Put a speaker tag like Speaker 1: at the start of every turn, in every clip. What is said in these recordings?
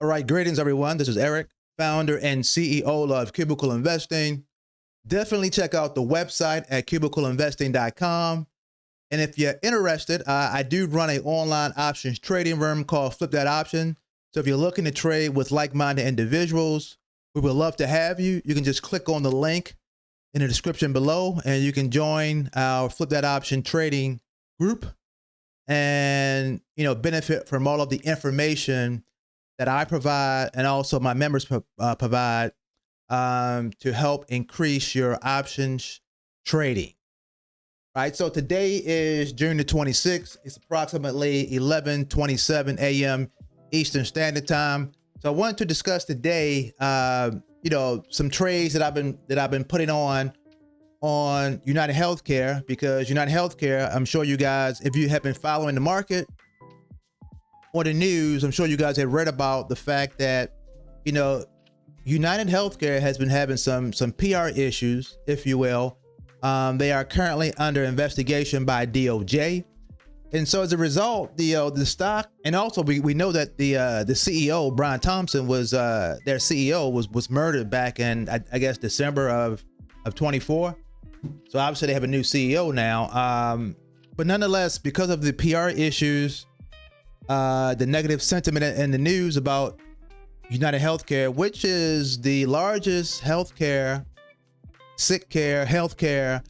Speaker 1: All right, greetings everyone. This is Eric, founder and CEO of Cubicle Investing. Definitely check out the website at cubicleinvesting.com. And if you're interested, I do run an online options trading room called Flip That Option. So if you're looking to trade with like-minded individuals, we would love to have you. You can just click on the link in the description below and you can join our Flip That Option trading group and benefit from all of the information that I provide and also my members provide to help increase your options trading. Right. So today is June the 26th. It's approximately 11:27 a.m. Eastern Standard Time. So I wanted to discuss today, some trades that I've been putting on United Healthcare, because United Healthcare, I'm sure you guys, if you have been following the market or the news, I'm sure you guys have read about the fact that, United Healthcare has been having some PR issues, if you will. They are currently under investigation by DOJ. And so as a result, the stock, and also we know that the CEO, Brian Thompson, was their CEO was murdered back in, I guess, December of 24. So obviously they have a new CEO now. But nonetheless, because of the PR issues, the negative sentiment in the news about United Healthcare, which is the largest healthcare, sick care, healthcare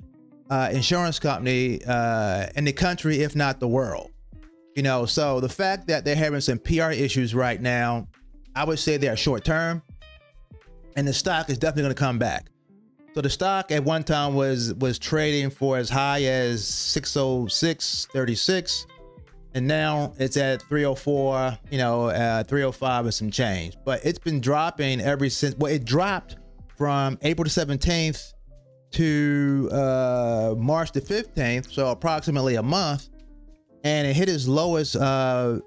Speaker 1: insurance company in the country, if not the world. So the fact that they're having some PR issues right now, I would say they are short term, and the stock is definitely going to come back. So the stock at one time was trading for as high as 606.36. And now it's at 304, 305 and some change. But it's been dropping ever since. Well, it dropped from April the 17th to March the 15th, so approximately a month. And it hit its lowest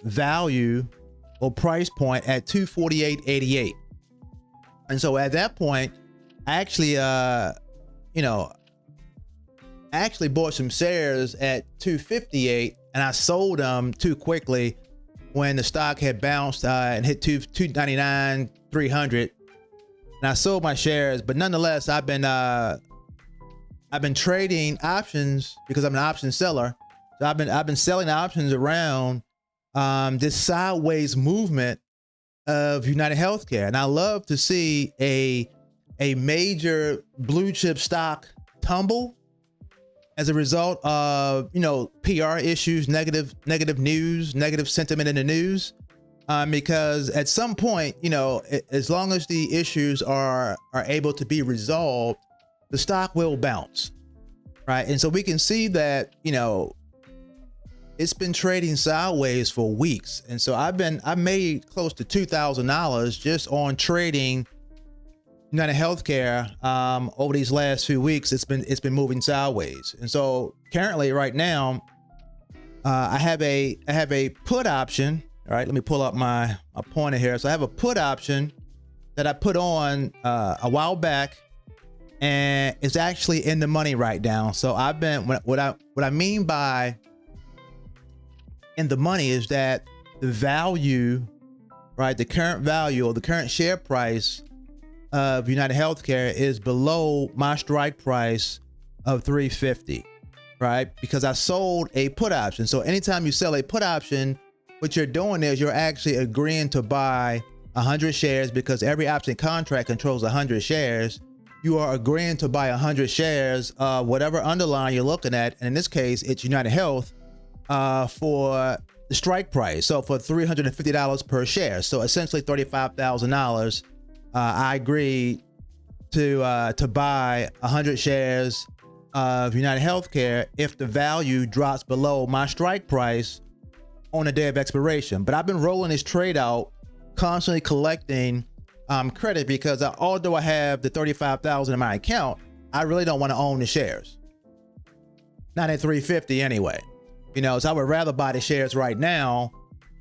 Speaker 1: value or price point at 248.88. And so at that point, I actually bought some shares at 258. And I sold them too quickly when the stock had bounced and hit 299, 300. And I sold my shares, but nonetheless, I've been trading options because I'm an option seller. So I've been selling options around this sideways movement of United Healthcare, and I love to see a major blue chip stock tumble as a result of PR issues, negative news, negative sentiment in the news, because at some point, as long as the issues are able to be resolved, the stock will bounce, right? And so we can see that it's been trading sideways for weeks, and so I made close to $2,000 just on trading United Healthcare over these last few weeks. It's been moving sideways, and so currently, right now, I have a put option. All right, let me pull up my pointer here. So I have a put option that I put on a while back, and it's actually in the money right now. So I've been what I mean by in the money is that the value, right, the current value or the current share price of United Healthcare is below my strike price of 350, right? Because I sold a put option. So anytime you sell a put option, what you're doing is you're actually agreeing to buy 100 shares, because every option contract controls 100 shares. You are agreeing to buy 100 shares of whatever underlying you're looking at. And in this case, it's United Health for the strike price. So for $350 per share. So essentially $35,000. I agreed to buy 100 shares of United Healthcare if the value drops below my strike price on the day of expiration. But I've been rolling this trade out, constantly collecting credit, because although I have the $35,000 in my account, I really don't want to own the shares. Not at 350 anyway. So I would rather buy the shares right now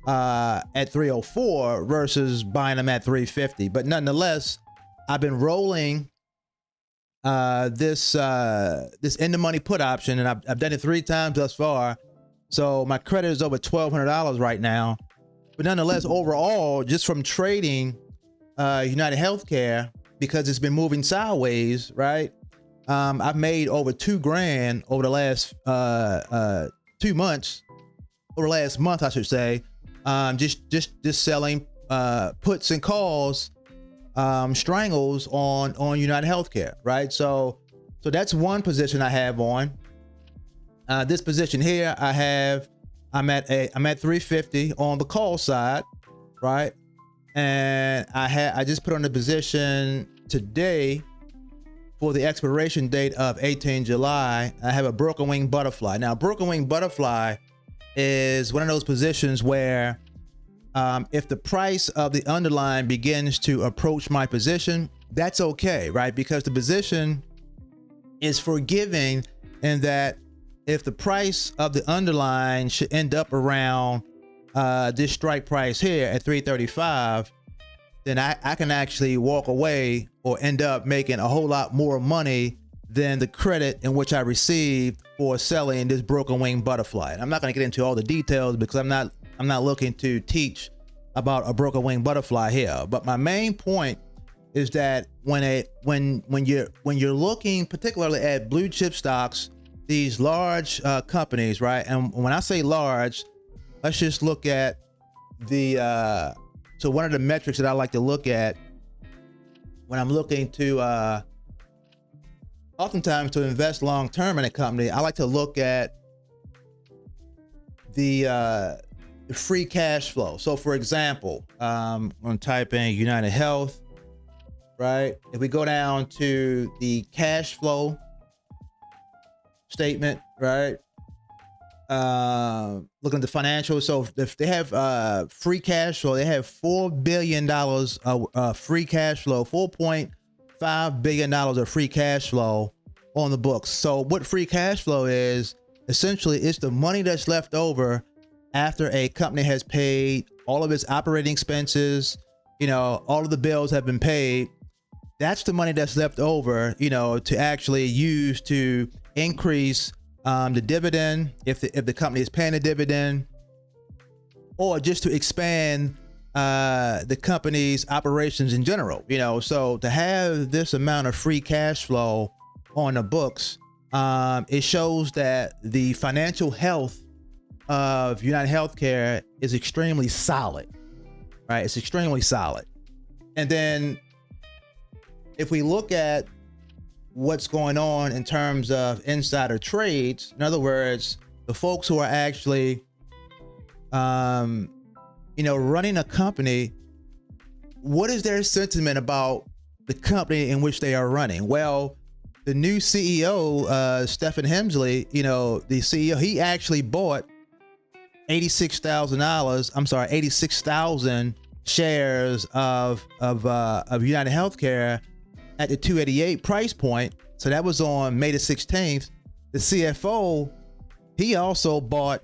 Speaker 1: at 304 versus buying them at 350. But nonetheless, I've been rolling this in the money put option, and I've done it 3 times thus far. So my credit is over $1,200 right now, But nonetheless, overall, just from trading United Healthcare, because it's been moving sideways, right? I've made over $2,000 over the last 2 months, or last month, I should say, just selling puts and calls, strangles on United Healthcare, right? So that's one position I have on. This position here, I'm at 350 on the call side, right? And I just put on the position today for the expiration date of 18 July. I have a broken wing butterfly. Now, broken wing butterfly is one of those positions where if the price of the underlying begins to approach my position, that's okay, right? Because the position is forgiving in that if the price of the underlying should end up around this strike price here at 335, then I can actually walk away or end up making a whole lot more money than the credit in which I received for selling this broken wing butterfly. And I'm not going to get into all the details because I'm not looking to teach about a broken wing butterfly here. But my main point is that when you're looking particularly at blue chip stocks, these large companies, right? And when I say large, let's just look at the so one of the metrics that I like to look at when I'm looking to oftentimes to invest long term in a company, I like to look at the free cash flow. So for example, I'm gonna type in United Health, right? If we go down to the cash flow statement, right? Looking at the financials. So if they have free cash flow, they have $4 billion of free cash flow, $4.5 billion of free cash flow on the books. So what free cash flow is, essentially, it's the money that's left over after a company has paid all of its operating expenses, all of the bills have been paid. That's the money that's left over, to actually use to increase the dividend if the company is paying a dividend, or just to expand the company's operations in general. So to have this amount of free cash flow on the books, it shows that the financial health of United Healthcare is extremely solid, right? It's extremely solid. And then if we look at what's going on in terms of insider trades, in other words, the folks who are actually, running a company, what is their sentiment about the company in which they are running? Well, the new CEO, Stephen Hemsley, the CEO, he actually bought 86,000 shares of United Healthcare at the 288 price point. So that was on May the 16th. The CFO, he also bought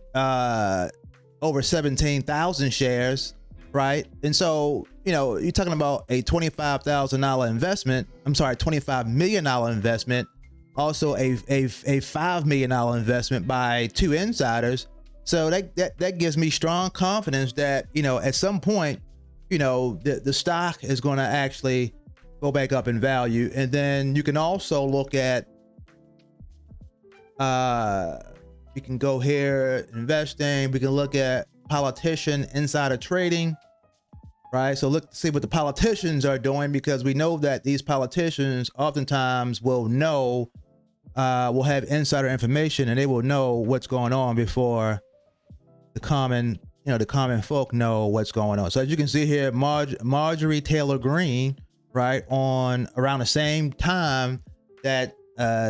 Speaker 1: over 17,000 shares, right? And so, you're talking about a $25,000 investment. I'm sorry, $25 million investment. Also a $5 million investment by two insiders. So that gives me strong confidence that, at some point, the stock is going to actually go back up in value. And then you can also look at, you can go here, investing. We can look at politician insider trading, right? So look to see what the politicians are doing, because we know that these politicians oftentimes will have insider information, and they will know what's going on before the common folk know what's going on. So as you can see here, Marjorie Taylor Greene, right, on around the same time that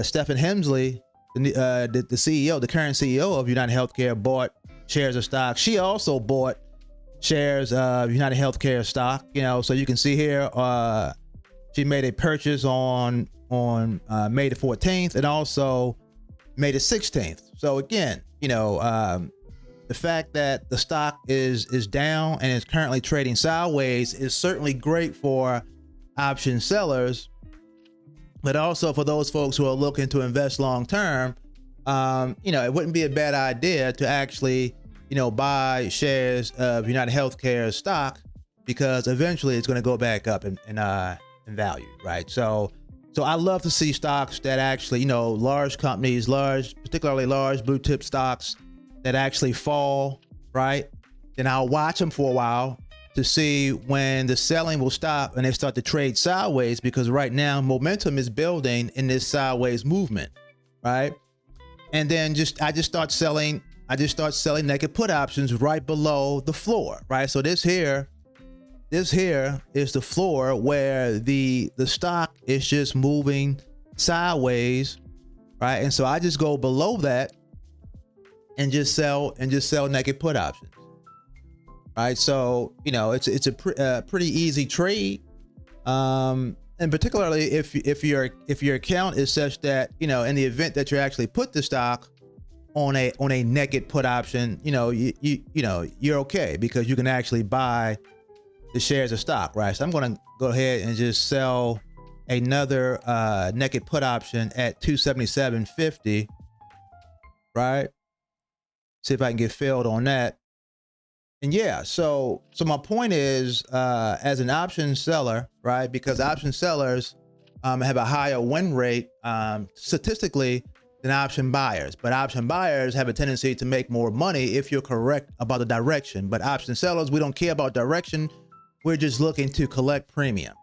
Speaker 1: Stephen Hemsley, the CEO, the current CEO of United Healthcare, bought shares of stock. She also bought shares of United Healthcare stock. So you can see here, she made a purchase on May the 14th and also May the 16th. So again, the fact that the stock is down and is currently trading sideways is certainly great for option sellers, but also for those folks who are looking to invest long term. It wouldn't be a bad idea to actually buy shares of United Healthcare stock, because eventually it's going to go back up in value, right? So I love to see stocks that actually, large companies, particularly large blue chip stocks that actually fall, right? Then I'll watch them for a while to see when the selling will stop and they start to trade sideways, because right now momentum is building in this sideways movement, right? And then I just start selling naked put options right below the floor, right? So this here is the floor where the stock is just moving sideways, right? And so I just go below that and just sell naked put options, right? So it's a pretty easy trade, and particularly if your account is such that in the event that you actually put the stock on a naked put option, you're okay, because you can actually buy the shares of stock, right? So I'm going to go ahead and just sell another naked put option at 277.50, right? See if I can get filled on that. And yeah, so my point is, as an option seller, right? Because option sellers have a higher win rate statistically than option buyers, but option buyers have a tendency to make more money if you're correct about the direction. But option sellers, we don't care about direction. We're just looking to collect premium,